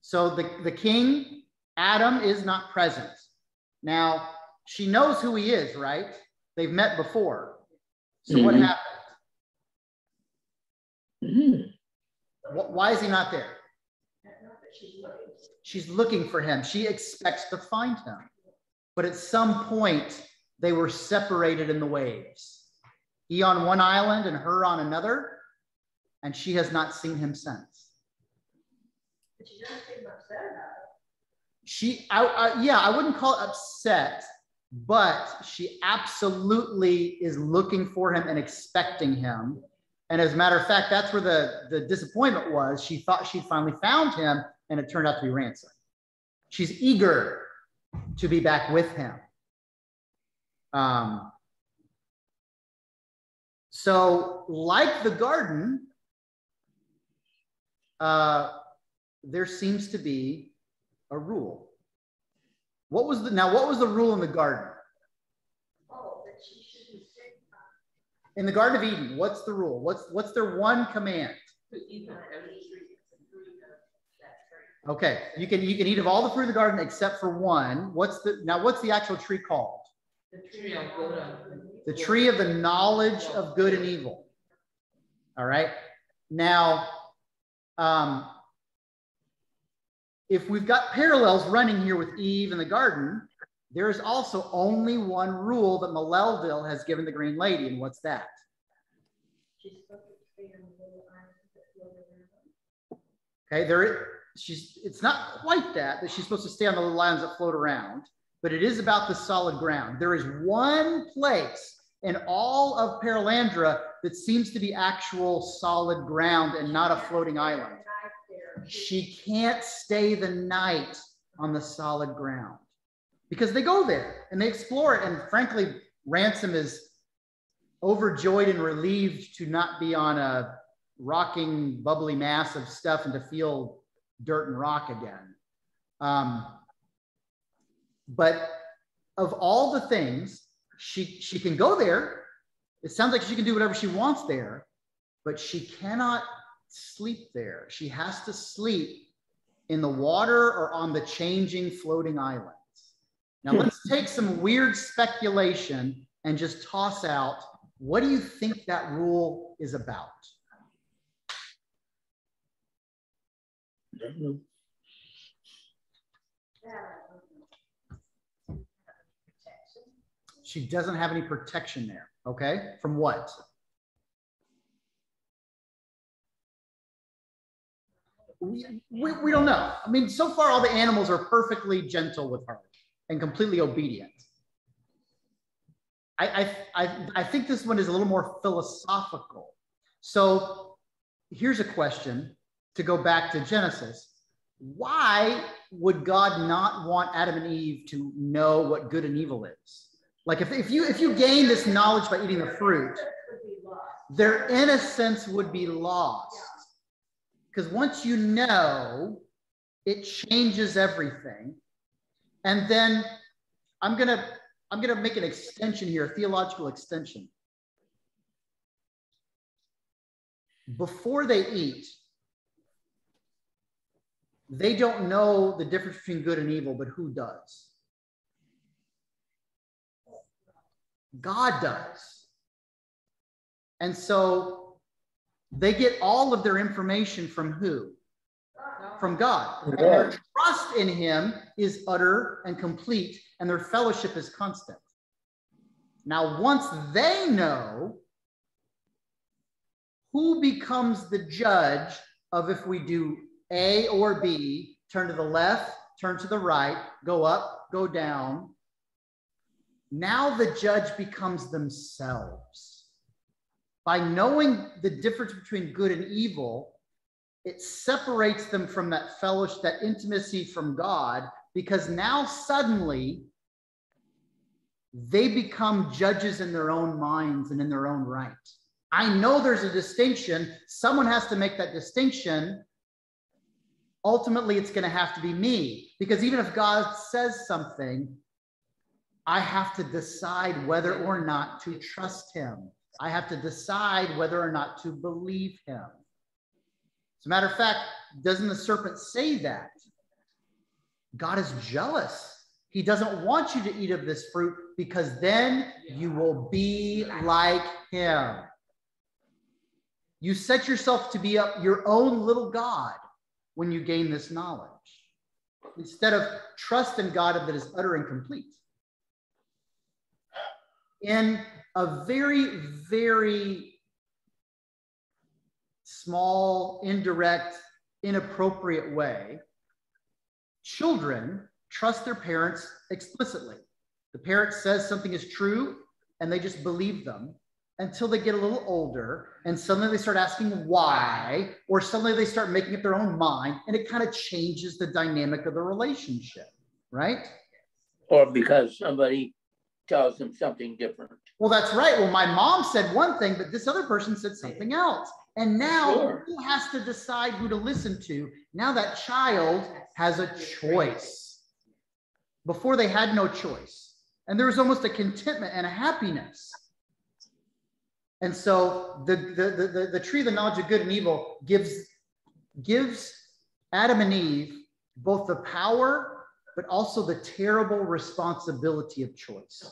So the king, Adam, is not present. Now, she knows who he is, right? They've met before. So what happened? Why is he not there? She's looking for him. She expects to find him. But at some point, they were separated in the waves. He on one island and her on another. And she has not seen him since. But she doesn't seem upset about it. Yeah, I wouldn't call it upset, but she absolutely is looking for him and expecting him. And as a matter of fact, that's where the disappointment was. She thought she'd finally found him, and it turned out to be Ransom. She's eager to be back with him. So like the garden, there seems to be a rule. What was the rule in the garden? Oh, that she should be sick. In the Garden of Eden, what's the rule? What's their one command? Okay, you can eat of all the fruit of the garden except for one. What's the actual tree called? The tree of the knowledge of good and evil. All right. Now, if we've got parallels running here with Eve in the garden, there is also only one rule that Malelville has given the Green Lady, and what's that? Okay, it's not quite that she's supposed to stay on the little islands that float around, but it is about the solid ground. There is one place in all of Perelandra that seems to be actual solid ground and not a floating island. She can't stay the night on the solid ground because they go there and they explore it. And frankly, Ransom is overjoyed and relieved to not be on a rocking, bubbly mass of stuff and to feel dirt and rock again. But of all the things, she can go there. It sounds like she can do whatever she wants there, but she cannot sleep there. She has to sleep in the water or on the changing floating islands. Now let's take some weird speculation and just toss out, what do you think that rule is about? She doesn't have any protection there. Okay, from what? We don't know. I mean, so far all the animals are perfectly gentle with her and completely obedient. I think this one is a little more philosophical. So here's a question to go back to Genesis. Why would God not want Adam and Eve to know what good and evil is? Like if you gain this knowledge by eating the fruit, their innocence would be lost. Because once you know, it changes everything. And then I'm gonna make an extension here, a theological extension. Before they eat, they don't know the difference between good and evil, but who does? God does. And so they get all of their information from who? From God. And their trust in him is utter and complete, and their fellowship is constant. Now, once they know, who becomes the judge of if we do A or B, turn to the left, turn to the right, go up, go down? Now the judge becomes themselves. By knowing the difference between good and evil, it separates them from that fellowship, that intimacy from God, because now suddenly they become judges in their own minds and in their own right. I know there's a distinction. Someone has to make that distinction. Ultimately, it's going to have to be me, because even if God says something, I have to decide whether or not to trust him. I have to decide whether or not to believe him. As a matter of fact, doesn't the serpent say that? God is jealous. He doesn't want you to eat of this fruit because then you will be like him. You set yourself to be up your own little God when you gain this knowledge, instead of trust in God that is utter and complete. In a very, very small, indirect, inappropriate way, children trust their parents explicitly. The parent says something is true and they just believe them until they get a little older and suddenly they start asking why, or suddenly they start making up their own mind, and it kind of changes the dynamic of the relationship, right? Or because somebody tells them something different. Well, that's right. Well, my mom said one thing, but this other person said something else. And now who has to decide who to listen to? Now that child has a choice. Before they had no choice. And there was almost a contentment and a happiness. And so the tree of the knowledge of good and evil gives Adam and Eve both the power, but also the terrible responsibility of choice.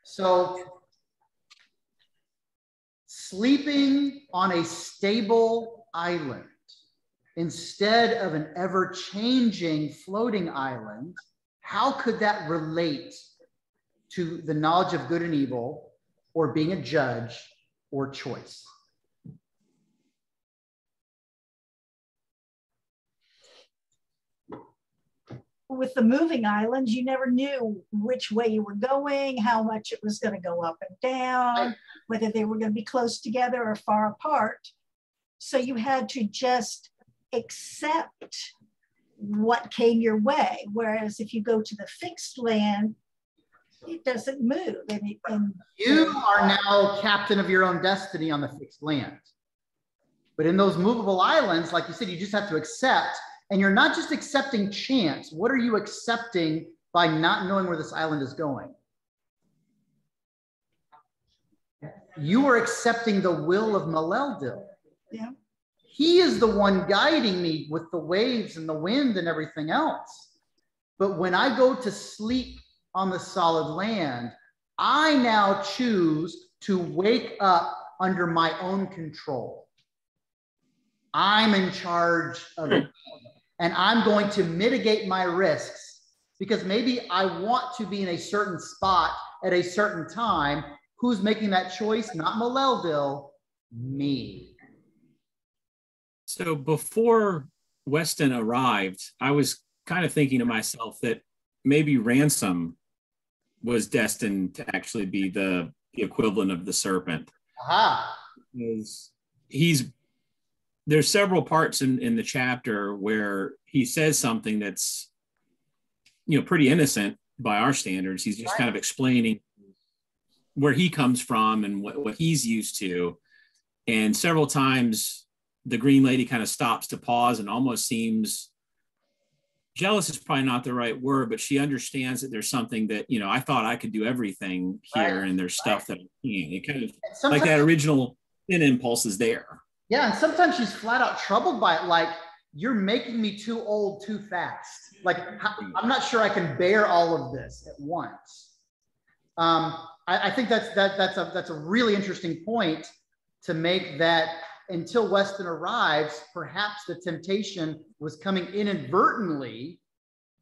So sleeping on a stable island instead of an ever-changing floating island, how could that relate to the knowledge of good and evil, or being a judge, or choice? With the moving islands, you never knew which way you were going, how much it was going to go up and down, whether they were going to be close together or far apart. So you had to just accept what came your way. Whereas if you go to the fixed land, it doesn't move. And you are now captain of your own destiny on the fixed land. But in those movable islands, like you said, you just have to accept. And you're not just accepting chance. What are you accepting by not knowing where this island is going? You are accepting the will of Maleldil. yeah. He is the one guiding me with the waves and the wind and everything else. But when I go to sleep on the solid land, I now choose to wake up under my own control. I'm in charge of it. And I'm going to mitigate my risks because maybe I want to be in a certain spot at a certain time. Who's making that choice? Not Maleldil, me. So before Weston arrived, I was kind of thinking to myself that maybe Ransom was destined to actually be the equivalent of the serpent. Aha. Because there's several parts in the chapter where he says something that's, pretty innocent by our standards. He's just kind of explaining where he comes from and what he's used to. And several times the Green Lady kind of stops to pause and almost seems jealous is probably not the right word, but she understands that there's something that, I thought I could do everything here, and there's stuff that I can't. It kind of like that original sin impulse is there. Yeah, and sometimes she's flat out troubled by it, like, you're making me too old too fast. Like, I'm not sure I can bear all of this at once. I think that's a really interesting point to make, that until Weston arrives, perhaps the temptation was coming inadvertently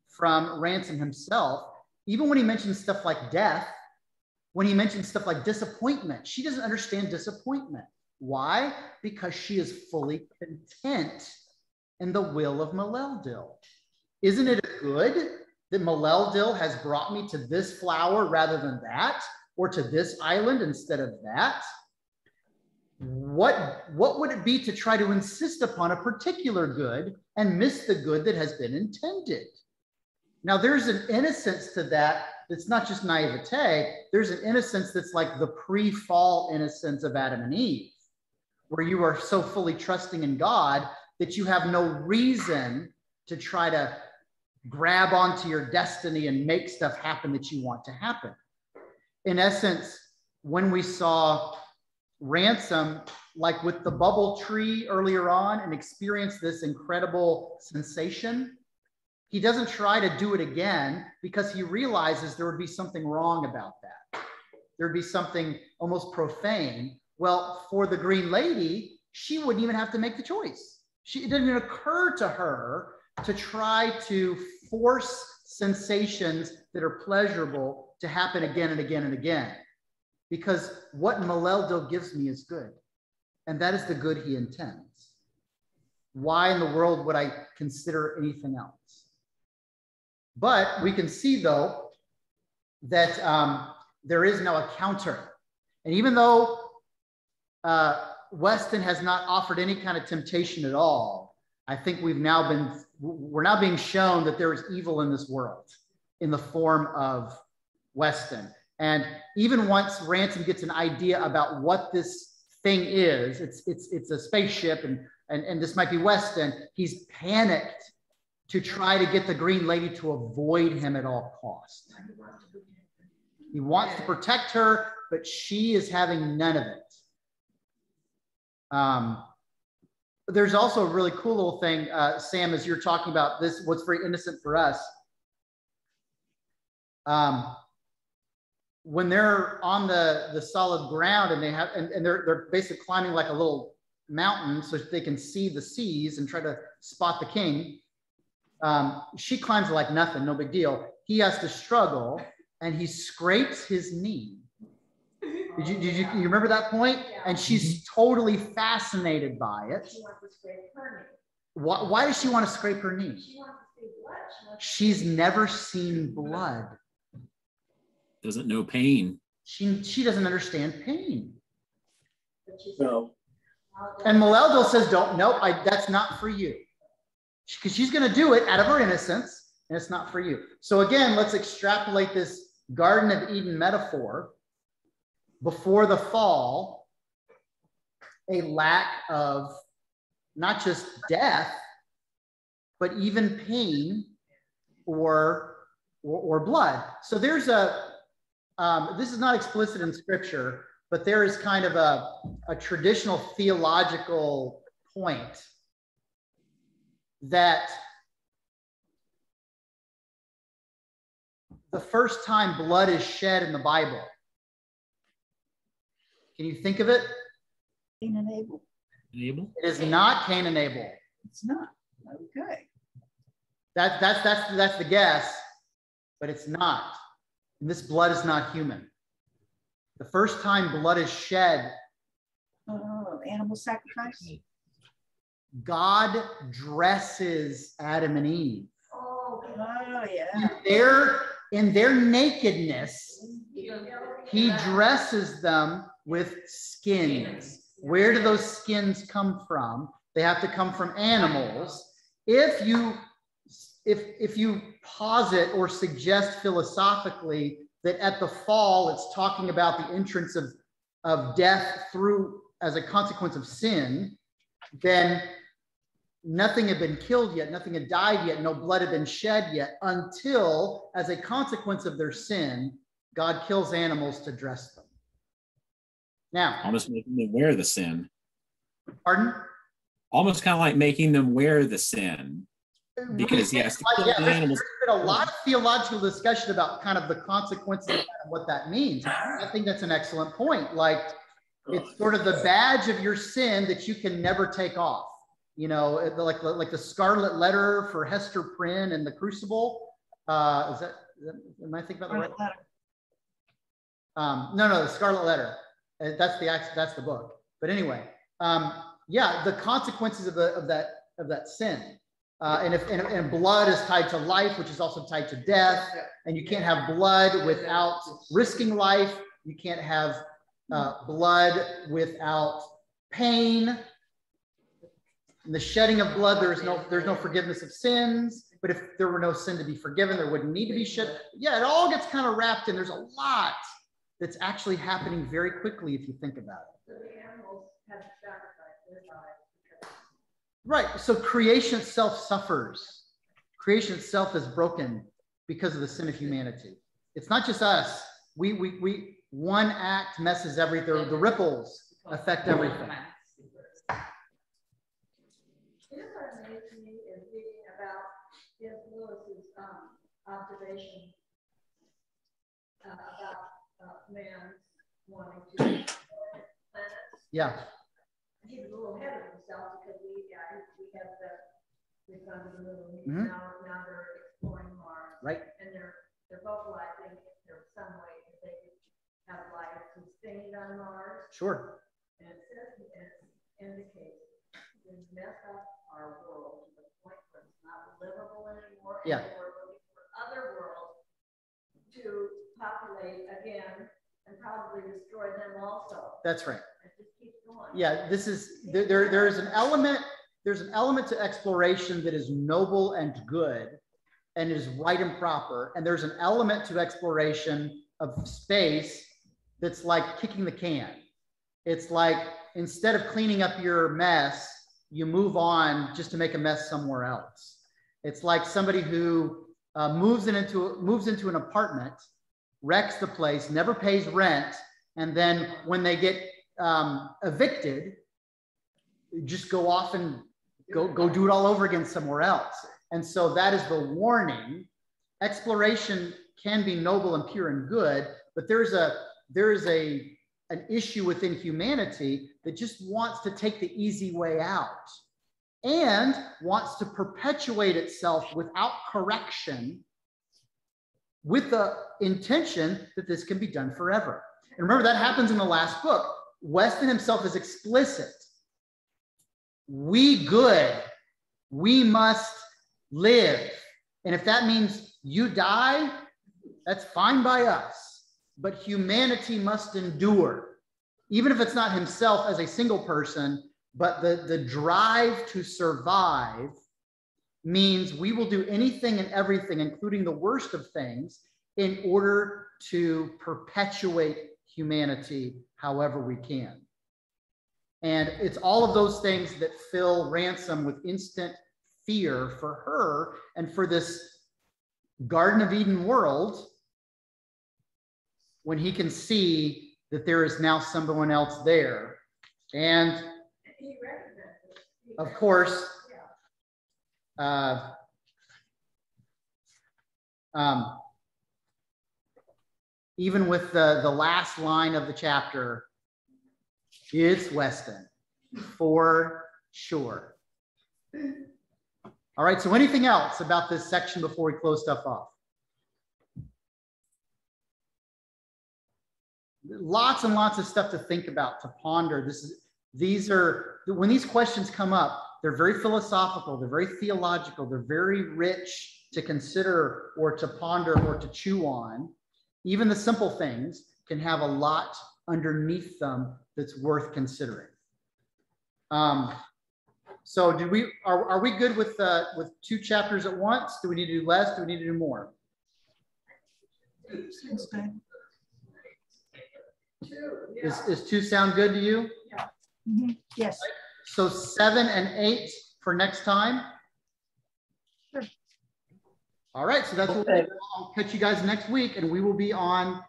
from Ransom himself. Even when he mentions stuff like death, when he mentions stuff like disappointment, she doesn't understand disappointment. Why? Because she is fully content in the will of Maleldil. Isn't it good that Maleldil has brought me to this flower rather than that, or to this island instead of that? What would it be to try to insist upon a particular good and miss the good that has been intended? Now, there's an innocence to that that's not just naivete. There's an innocence that's like the pre-fall innocence of Adam and Eve, where you are so fully trusting in God that you have no reason to try to grab onto your destiny and make stuff happen that you want to happen. In essence, when we saw Ransom, like with the bubble tree earlier on, and experience this incredible sensation, he doesn't try to do it again because he realizes there would be something wrong about that. There'd be something almost profane. Well, for the Green Lady, she wouldn't even have to make the choice. It didn't even occur to her to try to force sensations that are pleasurable to happen again and again and again. Because what Maleldil gives me is good. And that is the good he intends. Why in the world would I consider anything else? But we can see, though, that there is now a counter. And even though Weston has not offered any kind of temptation at all, I think we're now being shown that there is evil in this world in the form of Weston. And even once Ransom gets an idea about what this thing is, it's a spaceship, and this might be Weston, he's panicked to try to get the Green Lady to avoid him at all costs. He wants to protect her, but she is having none of it. There's also a really cool little thing, Sam, as you're talking about this, what's very innocent for us. When they're on the solid ground and they're basically climbing like a little mountain so they can see the seas and try to spot the king. She climbs like nothing, no big deal. He has to struggle and he scrapes his knee. Did you remember that point? Yeah. And she's totally fascinated by it. She wants to scrape her knee. Why does she want to scrape her knee? She wants to see blood. She's never seen blood. Doesn't know pain. She doesn't understand pain. No. And Perelandra says, that's not for you. Because she's going to do it out of her innocence, and it's not for you. So again, let's extrapolate this Garden of Eden metaphor. Before the fall, a lack of not just death, but even pain or blood. So there's this is not explicit in scripture, but there is kind of a traditional theological point that the first time blood is shed in the Bible. Can you think of it? Cain and Abel. Abel? It is not Cain and Abel. It's not. Okay. That's the guess, but it's not. And this blood is not human. The first time blood is shed, Animal sacrifice. God dresses Adam and Eve. Oh yeah. In their nakedness, he dresses them with skins. Where do those skins come from? They have to come from animals. If you posit or suggest philosophically that at the fall it's talking about the entrance of death through as a consequence of sin, then nothing had been killed yet, nothing had died yet, no blood had been shed yet, until as a consequence of their sin, God kills animals to dress them. Now, almost making them wear the sin. Pardon? Almost kind of like making them wear the sin. Because he has to kill the animals. There's been a lot of theological discussion about kind of the consequences of what that means. I think that's an excellent point. Like, it's sort of the badge of your sin that you can never take off. You know, like the scarlet letter for Hester Prynne and the Crucible. Am I thinking about the right letter? No, the Scarlet Letter. That's the book. But anyway, yeah, the consequences of that sin. And blood is tied to life, which is also tied to death. And you can't have blood without risking life. You can't have blood without pain. In the shedding of blood, there's no forgiveness of sins. But if there were no sin to be forgiven, there wouldn't need to be shed. Yeah, it all gets kind of wrapped in. There's a lot that's actually happening very quickly if you think about it. So the animals have sacrificed their lives. Right. So creation itself suffers. Creation itself is broken because of the sin of humanity. It's not just us. We one act messes everything. The ripples affect everything. You know what amazed me is reading about C.S. Lewis's observation about man wanting to planets. Yeah. He was a little ahead of himself because we've gone to the moon. Mm-hmm. Now they're exploring Mars. Right. And they're vocalizing if there's some way that they could have life sustained on Mars. Sure. And it says it indicates we mess up our world to the point where it's not livable anymore. Yeah. And we're looking for other worlds to populate again and probably destroy them also. That's right. It just keeps going. Yeah, this is there is an element. There's an element to exploration that is noble and good and is right and proper. And there's an element to exploration of space that's like kicking the can. It's like instead of cleaning up your mess, you move on just to make a mess somewhere else. It's like somebody who moves into an apartment, wrecks the place, never pays rent, And then when they get evicted, just go off and go do it all over again somewhere else. And so that is the warning. Exploration can be noble and pure and good, but there is an issue within humanity that just wants to take the easy way out and wants to perpetuate itself without correction, with the intention that this can be done forever. And remember, that happens in the last book. Weston himself is explicit. We good, we must live. And if that means you die, that's fine by us. But humanity must endure, even if it's not himself as a single person, but the drive to survive means we will do anything and everything, including the worst of things, in order to perpetuate humanity however we can. And it's all of those things that fill Ransom with instant fear for her and for this Garden of Eden world, when he can see that there is now someone else there. And of course, even with the last line of the chapter, it's Weston, for sure. All right, so anything else about this section before we close stuff off? Lots and lots of stuff to think about, to ponder. When these questions come up, they're very philosophical, they're very theological, they're very rich to consider or to ponder or to chew on. Even the simple things can have a lot underneath them that's worth considering. So are we good with 2 chapters at once? Do we need to do less? Do we need to do more? Sounds good. Is 2 sound good to you? Yeah. Mm-hmm. Yes. So 7 and 8 for next time? Sure. All right, so that's what we'll do. I'll catch you guys next week, and we will be on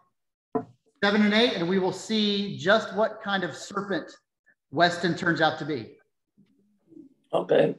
7 and 8, and we will see just what kind of serpent Weston turns out to be. Okay.